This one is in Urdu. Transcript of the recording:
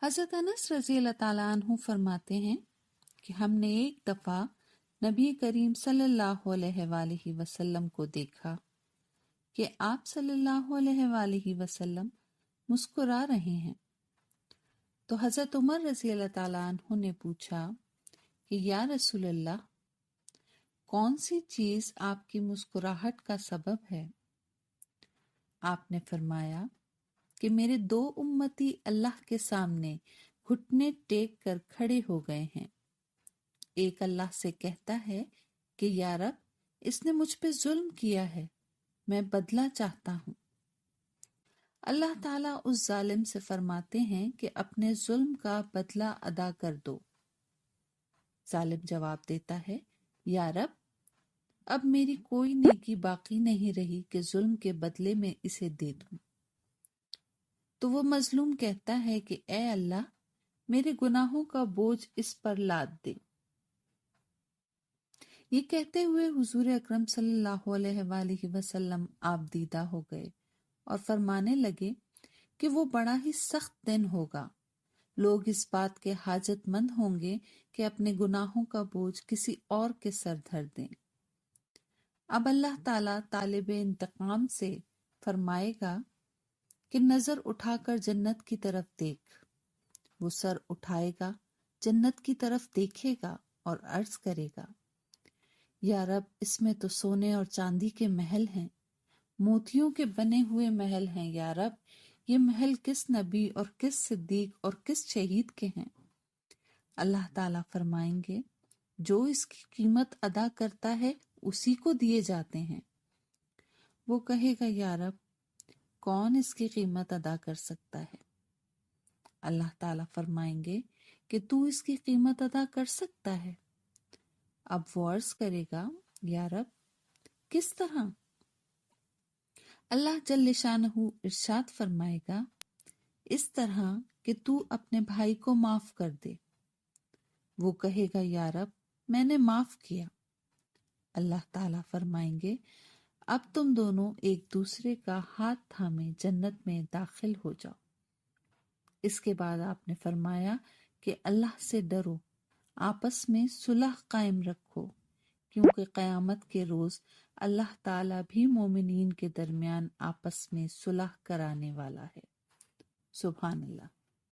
حضرت انس رضی اللہ تعالیٰ عنہ فرماتے ہیں کہ ہم نے ایک دفعہ نبی کریم صلی اللہ علیہ وآلہ وسلم کو دیکھا کہ آپ صلی اللہ علیہ وآلہ وسلم مسکرا رہے ہیں، تو حضرت عمر رضی اللہ تعالیٰ عنہ نے پوچھا کہ یا رسول اللہ، کون سی چیز آپ کی مسکراہٹ کا سبب ہے؟ آپ نے فرمایا کہ میرے 2 امتی اللہ کے سامنے گھٹنے ٹیک کر کھڑے ہو گئے ہیں۔ ایک اللہ سے کہتا ہے کہ یا رب، اس نے مجھ پہ ظلم کیا ہے، میں بدلہ چاہتا ہوں۔ اللہ تعالیٰ اس ظالم سے فرماتے ہیں کہ اپنے ظلم کا بدلہ ادا کر دو۔ ظالم جواب دیتا ہے، یا رب، اب میری کوئی نیکی باقی نہیں رہی کہ ظلم کے بدلے میں اسے دے دوں۔ تو وہ مظلوم کہتا ہے کہ اے اللہ، میرے گناہوں کا بوجھ اس پر لاد دے۔ یہ کہتے ہوئے حضور اکرم صلی اللہ علیہ وآلہ وسلم آپ دیدہ ہو گئے اور فرمانے لگے کہ وہ بڑا ہی سخت دن ہوگا، لوگ اس بات کے حاجت مند ہوں گے کہ اپنے گناہوں کا بوجھ کسی اور کے سر دھر دیں۔ اب اللہ تعالیٰ طالب انتقام سے فرمائے گا کہ نظر اٹھا کر جنت کی طرف دیکھ۔ وہ سر اٹھائے گا، جنت کی طرف دیکھے گا اور عرض کرے گا، یا رب، اس میں تو سونے اور چاندی کے محل ہیں، موتیوں کے بنے ہوئے محل ہیں۔ یا رب، یہ محل کس نبی اور کس صدیق اور کس شہید کے ہیں؟ اللہ تعالیٰ فرمائیں گے، جو اس کی قیمت ادا کرتا ہے اسی کو دیے جاتے ہیں۔ وہ کہے گا، یا رب، کون اس کی قیمت ادا کر سکتا ہے؟ اللہ تعالیٰ فرمائیں گے کہ تو اس کی قیمت ادا کر سکتا ہے۔ اب وہ عرض کرے گا، یا رب، کس طرح؟ اللہ جل شانہ ارشاد فرمائے گا، اس طرح کہ تو اپنے بھائی کو معاف کر دے۔ وہ کہے گا، یا رب، میں نے معاف کیا۔ اللہ تعالیٰ فرمائیں گے، اب تم دونوں ایک دوسرے کا ہاتھ تھامے جنت میں داخل ہو جاؤ۔ اس کے بعد آپ نے فرمایا کہ اللہ سے ڈرو، آپس میں صلح قائم رکھو، کیونکہ قیامت کے روز اللہ تعالیٰ بھی مومنین کے درمیان آپس میں صلح کرانے والا ہے۔ سبحان اللہ۔